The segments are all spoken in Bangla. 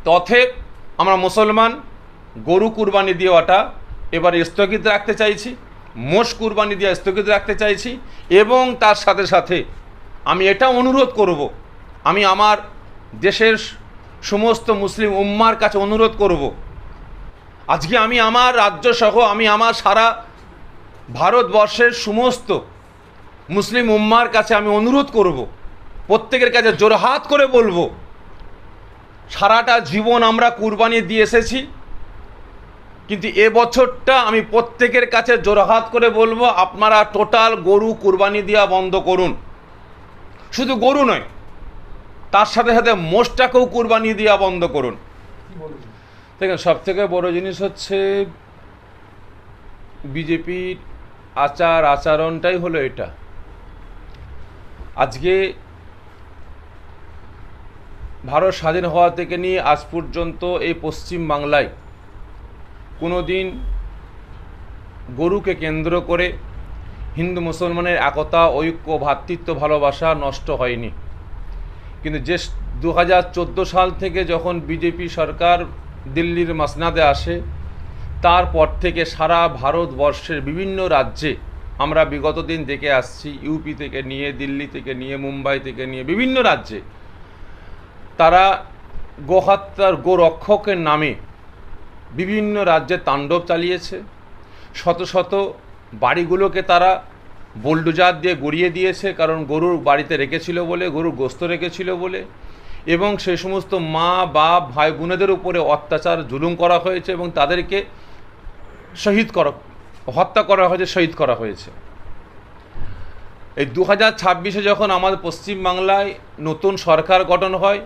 তথেপ আমরা মুসলমান গরু কুরবানি দেওয়াটা এবার স্থগিত রাখতে চাইছি, মোষ কুরবানি দিয়ে স্থগিত রাখতে চাইছি। এবং তার সাথে সাথে আমি এটা অনুরোধ করব, আমি আমার দেশের সমস্ত মুসলিম উম্মার কাছে অনুরোধ করব, আজকে আমি আমার রাজ্য সহ আমি আমার সারা ভারতবর্ষের সমস্ত মুসলিম উম্মার কাছে আমি অনুরোধ করব, প্রত্যেকের কাছে জোরহাত করে বলবো, সারাটা জীবন আমরা কুরবানি দিয়ে এসেছি, কিন্তু এবছরটা আমি প্রত্যেকের কাছে জোরহাত করে বলবো, আপনারা টোটাল গরু কুরবানি দেওয়া বন্ধ করুন। শুধু গরু নয়, তার সাথে সাথে মোষটাকেও কুরবানি দেওয়া বন্ধ করুন। দেখেন, সব থেকে বড় জিনিস হচ্ছে বিজেপির আচরণটাই হলো এটা। আজকে ভারত স্বাধীন হওয়া থেকে নিয়ে আজ পর্যন্ত এই পশ্চিম বাংলায় কোনো দিন গরুকে কেন্দ্র করে হিন্দু মুসলমানের একতা, ঐক্য, ভ্রাতৃত্ব, ভালোবাসা নষ্ট হয়নি। কিন্তু যে 2014 সাল থেকে যখন বিজেপি সরকার দিল্লির মাসনাদে আসে, তারপর থেকে সারা ভারতবর্ষের বিভিন্ন রাজ্যে আমরা বিগত দিন দেখে আসছি, ইউপি থেকে নিয়ে, দিল্লি থেকে নিয়ে, মুম্বাই থেকে নিয়ে বিভিন্ন রাজ্যে তারা গোহত্যার, গোরক্ষকের নামে বিভিন্ন রাজ্যে তাণ্ডব চালিয়েছে। শত শত বাড়িগুলোকে তারা বুলডোজার দিয়ে গড়িয়ে দিয়েছে, কারণ গরুর বাড়িতে রেখেছিল বলে, গরুর গোস্ত রেখেছিল বলে। এবং সেই সমস্ত মা, বাপ, ভাই বোনেদের উপরে অত্যাচার, জুলুম করা হয়েছে এবং তাদেরকে হত্যা করা হয়েছে, শহীদ করা হয়েছে। এই 2026-এ যখন আমাদের পশ্চিমবাংলায় নতুন সরকার গঠন হয়,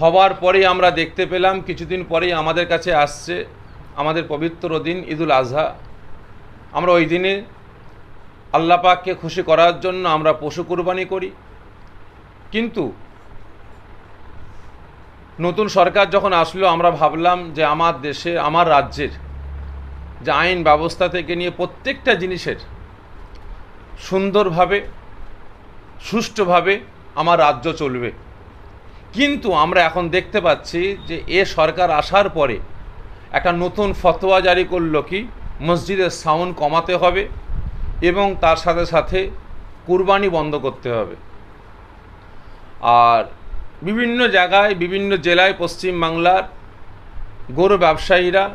হওয়ার পরেই আমরা দেখতে পেলাম, কিছুদিন পরেই আমাদের কাছে আসছে আমাদের পবিত্র দিন ঈদুল আজহা। আমরা ওই দিনে আল্লাহ পাককে খুশি করার জন্য আমরা পশু কুরবানি করি। কিন্তু নতুন সরকার যখন আসলো, আমরা ভাবলাম যে আমার দেশে, আমার রাজ্যের যে আইন ব্যবস্থা থেকে নিয়ে প্রত্যেকটা জিনিসের সুন্দরভাবে, সুষ্ঠুভাবে আমার রাজ্য চলবে। কিন্তু আমরা এখন দেখতে পাচ্ছি যে এ সরকার আসার পরে একটা নতুন ফতোয়া জারি করলো কি মসজিদের সাউন্ড কমাতে হবে এবং তার সাথে সাথে কুরবানি বন্ধ করতে হবে। আর বিভিন্ন জায়গায়, বিভিন্ন জেলায় পশ্চিমবাংলার গরু ব্যবসায়ীরা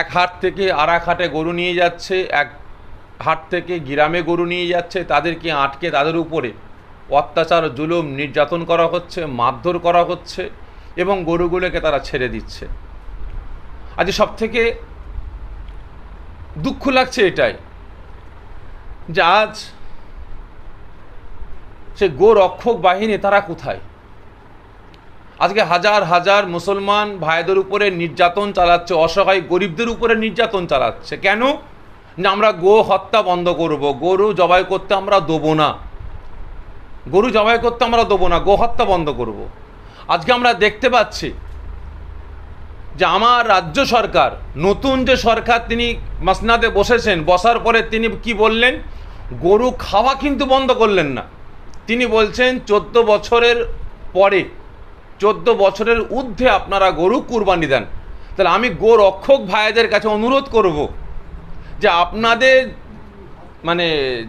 এক হাট থেকে আর এক হাটে গরু নিয়ে যাচ্ছে, এক হাট থেকে গ্রামে গরু নিয়ে যাচ্ছে, তাদেরকে আটকে তাদের উপরে অত্যাচার, জুলুম, নির্যাতন করা হচ্ছে, মারধর করা হচ্ছে এবং গরুগুলোকে তারা ছেড়ে দিচ্ছে। আজ সবথেকে দুঃখ লাগছে এটাই যে আজ সে গোরক্ষক বাহিনী তারা কোথায়? আজকে হাজার হাজার মুসলমান ভাইদের উপরে নির্যাতন চালাচ্ছে, অসহায় গরিবদের উপরে নির্যাতন চালাচ্ছে। কেন? না আমরা গো হত্যা বন্ধ করব, গরু জবাই করতে আমরা দেবো না, গরু জবাই করতে আমরা দেবো না, গো হত্যা বন্ধ করব। আজকে আমরা দেখতে পাচ্ছি যে আমার রাজ্য সরকার, নতুন যে সরকার, তিনি মাসনাদে বসেছেন, বসার পরে তিনি কি বললেন? গরু খাওয়া কিন্তু বন্ধ করলেন না। তিনি বলছেন 14 বছরের পরে, 14 বছরের ঊর্ধ্বে আপনারা গরু কুরবানি দেন। তাহলে আমি গোরক্ষক ভাইদের কাছে অনুরোধ করব যে আপনাদের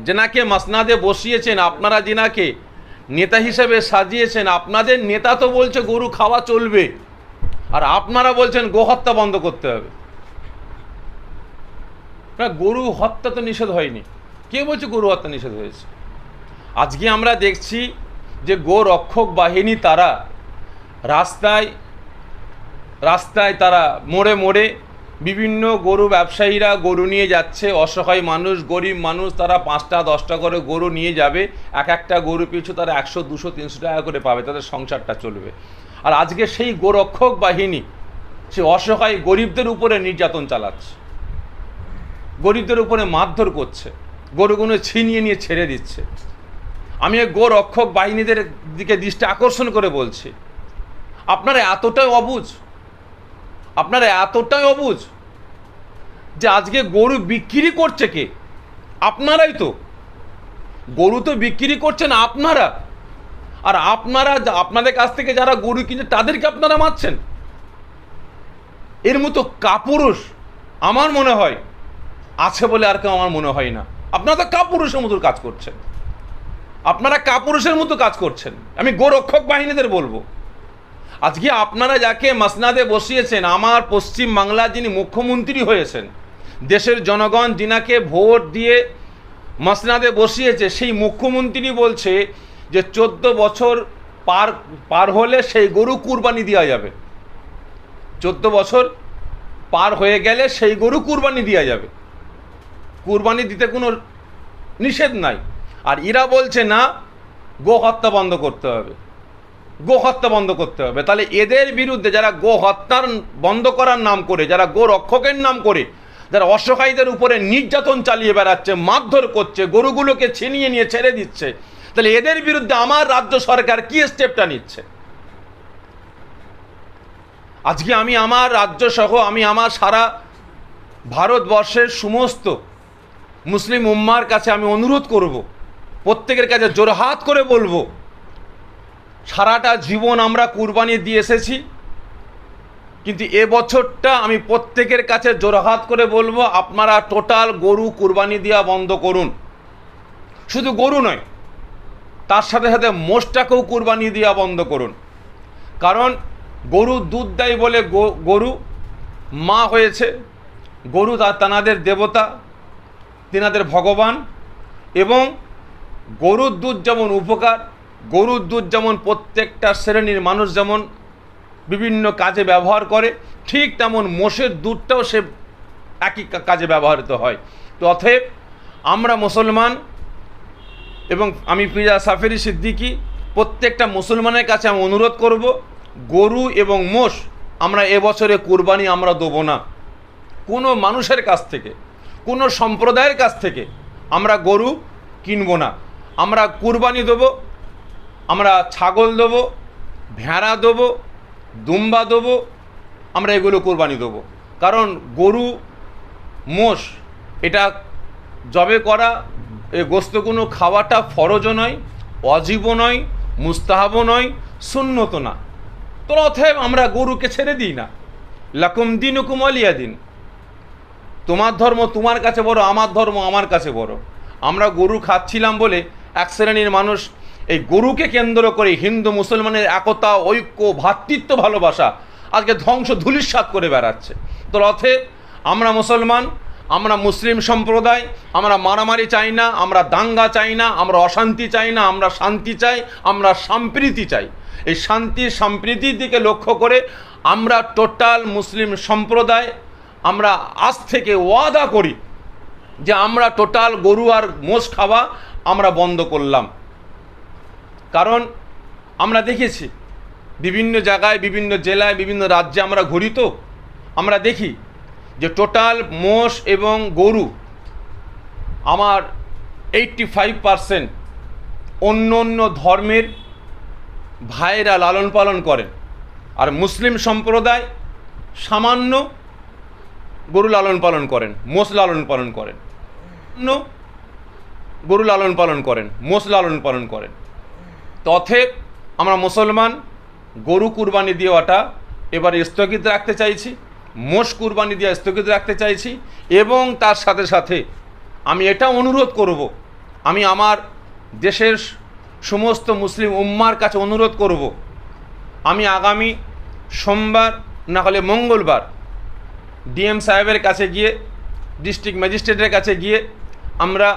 যেনাকে মাসনাদে বসিয়েছেন, আপনারা যেনাকে নেতা হিসেবে সাজিয়েছেন, আপনাদের নেতা তো বলছে গরু খাওয়া চলবে, আর আপনারা বলছেন গোহত্যা বন্ধ করতে হবে। না, গরু হত্যা তো নিষেধ হয়নি। কে বলছে গরু হত্যা নিষেধ হয়েছে? আজকে আমরা দেখছি যে গোরক্ষক বাহিনী তারা রাস্তায় রাস্তায়, তারা মোড়ে মোড়ে বিভিন্ন গরু ব্যবসায়ীরা গরু নিয়ে যাচ্ছে, অসহায় মানুষ, গরিব মানুষ, তারা 5টা 10টা করে গরু নিয়ে যাবে, এক একটা গরু পিছু তারা 100, 200, 300 টাকা করে পাবে, তাদের সংসারটা চলবে। আর আজকে সেই গোরক্ষক বাহিনী সে অসহায় গরিবদের উপরে নির্যাতন চালাচ্ছে, গরিবদের উপরে মারধর করছে, গরুগুলো ছিনিয়ে নিয়ে ছেড়ে দিচ্ছে। আমি এই গোরক্ষক বাহিনীদের দিকে দৃষ্টি আকর্ষণ করে বলছি, আপনারা এতটাই অবুঝ, আপনারা এতটাই অবুঝ যে আজকে গরু বিক্রি করছে কে? আপনারাই তো। গরু তো বিক্রি করছেন আপনারা। আর আপনারা আপনাদের কাছ থেকে যারা গরু কিনছে তাদেরকে আপনারা মারছেন। এর মতো কাপুরুষ আমার মনে হয় আছে বলে আর কেউ আমার মনে হয় না। আপনারা তো কাপুরুষের মতো কাজ করছেন, আপনারা কাপুরুষের মতো কাজ করছেন। আমি গোরক্ষক বাহিনীদের বলবো, আজকে আপনারা যাকে মাসনাদে বসিয়েছেন, আমার পশ্চিম বাংলার যিনি মুখ্যমন্ত্রী হয়েছেন, দেশের জনগণ যিনাকে ভোট দিয়ে মাসনাদে বসিয়েছে, সেই মুখ্যমন্ত্রী বলছে যে 14 বছর পার হলে সেই গরু কুরবানি দেওয়া যাবে। 14 বছর পার হয়ে গেলে সেই গরু কুরবানি দেওয়া যাবে, কুরবানি দিতে কোনো নিষেধ নাই। আর এরা বলছে না, গো হত্যা বন্ধ করতে হবে, গো হত্যা বন্ধ করতে হবে। তাহলে এদের বিরুদ্ধে যারা গো হত্যার বন্ধ করার নাম করে, যারা গো রক্ষকের নাম করে, যারা অসহায়দের উপরে নির্যাতন চালিয়ে বেড়াচ্ছে, মারধর করছে, গরুগুলোকে ছিনিয়ে নিয়ে ছেড়ে দিচ্ছে, তাহলে এদের বিরুদ্ধে আমার রাজ্য সরকার কি স্টেপটা নিচ্ছে? আজকে আমি আমার রাজ্য সহ আমি আমার সারা ভারতবর্ষের সমস্ত মুসলিম উম্মার কাছে আমি অনুরোধ করব, প্রত্যেকের কাছে জোরহাত করে বলবো, সারাটা জীবন আমরা কুরবানি দিয়ে এসেছি, কিন্তু এবছরটা আমি প্রত্যেকের কাছে জোরহাত করে বলবো, আপনারা টোটাল গরু কুরবানি দেওয়া বন্ধ করুন। শুধু গরু নয়, তার সাথে সাথে মোষটাকেও কুরবানি দেওয়া বন্ধ করুন। কারণ গরু দুধ দেয় বলে গরু মা হয়েছে, গরু তানাদের দেবতা, তিনাদের ভগবান। এবং গরুর দুধ যেমন উপকার, গরুর দুধ যেমন প্রত্যেকটা শ্রেণীর মানুষ যেমন বিভিন্ন কাজে ব্যবহার করে, ঠিক তেমন মোষের দুধটাও সে একই কাজে ব্যবহৃত হয়। তো অতএব আমরা মুসলমান, এবং আমি পিজা সাফেরি সিদ্দিকি প্রত্যেকটা মুসলমানের কাছে আমি অনুরোধ করব, গরু এবং মোষ আমরা এবছরে কুরবানি আমরা দেবো না। কোনো মানুষের কাছ থেকে, কোনো সম্প্রদায়ের কাছ থেকে আমরা গরু কিনবো না। আমরা কুরবানি দেবো, আমরা ছাগল দেবো, ভেড়া দেবো, দুম্বা দেবো, আমরা এগুলো কুরবানি দেবো। কারণ গরু মোষ এটা জবে করা, এই গোস্তগুলো খাওয়াটা ফরজও নয়, অজীবও নয়, মুস্তাহাবও নয়, সুন্নত না। তো অতএব আমরা গরুকে ছেড়ে দিই না। লাকুম দিনুকুম ওয়ালিয়া দিন, তোমার ধর্ম তোমার কাছে বড়, আমার ধর্ম আমার কাছে বড়। আমরা গরু খাচ্ছিলাম বলে এক শ্রেণীর মানুষ এই গরুকে কেন্দ্র করে হিন্দু মুসলমানের একতা, ঐক্য, ভ্রাতৃত্ব, ভালোবাসা আজকে ধ্বংস ধূলিসাৎ করে বেড়াচ্ছে। তো অতএব আমরা মুসলমান, আমরা মুসলিম সম্প্রদায়, আমরা মারামারি চাই না, আমরা দাঙ্গা চাই না, আমরা অশান্তি চাই না, আমরা শান্তি চাই, আমরা সম্প্রীতি চাই। এই শান্তি সম্প্রীতির দিকে লক্ষ্য করে আমরা টোটাল মুসলিম সম্প্রদায় আমরা আজ থেকে ওয়াদা করি যে আমরা টোটাল গরু আর মোষ খাওয়া আমরা বন্ধ করলাম। কারণ আমরা দেখেছি বিভিন্ন জায়গায়, বিভিন্ন জেলায়, বিভিন্ন রাজ্যে আমরা ঘুরি, তো আমরা দেখি যে টোটাল মোষ এবং গরু আমার 85% অন্য অন্য ধর্মের ভাইয়েরা লালন পালন করেন, আর মুসলিম সম্প্রদায় সামান্য গরু লালন পালন করেন, মোষ লালন পালন করেন, গরু লালন পালন করেন, মোষ লালন পালন করেন। তথে আমরা মুসলমান গরু কুরবানি দেওয়াটা এবার স্থগিত রাখতে চাইছি, মোষ কুরবানি দেওয়া স্থগিত রাখতে চাইছি। এবং তার সাথে সাথে আমি এটা অনুরোধ করব, আমি আমার দেশের সমস্ত মুসলিম উম্মার কাছে অনুরোধ করব, আমি আগামী সোমবার না হলে মঙ্গলবার ডিএম সাহেবের কাছে গিয়ে, ডিস্ট্রিক্ট ম্যাজিস্ট্রেটের কাছে গিয়ে আমরা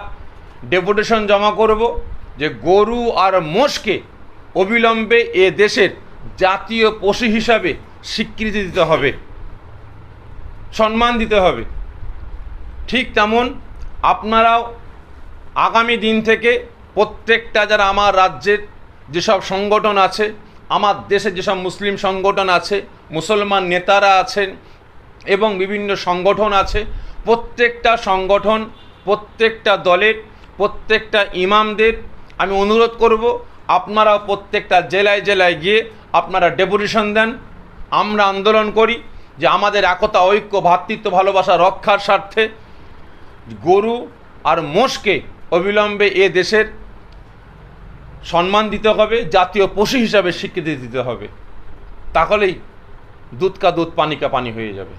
ডেপুটেশন জমা করব যে গরু আর মোষকে অবিলম্বে এ দেশের জাতীয় পশু হিসাবে স্বীকৃতি দিতে হবে, সম্মান দিতে হবে। ঠিক তেমন আপনারাও আগামী দিন থেকে প্রত্যেকটা যারা আমার রাজ্যের যেসব সংগঠন আছে, আমার দেশে যেসব মুসলিম সংগঠন আছে, মুসলমান নেতারা আছেন এবং বিভিন্ন সংগঠন আছে, প্রত্যেকটা সংগঠন, প্রত্যেকটা দলের, প্রত্যেকটা ইমামদের আমি অনুরোধ করব, আপনারাও প্রত্যেকটা জেলায় জেলায় গিয়ে আপনারা ডেপুটেশন দেন, আমরা আন্দোলন করি যে আমাদের একতা, ঐক্য, ভ্রাতৃত্ব, ভালোবাসা রক্ষার স্বার্থে গরু আর মোষকে অবিলম্বে এ দেশের সম্মান দিতে হবে, জাতীয় পশু হিসাবে স্বীকৃতি দিতে হবে। তাহলেই দুধ কা দুধ পানি কা পানি হয়ে যাবে।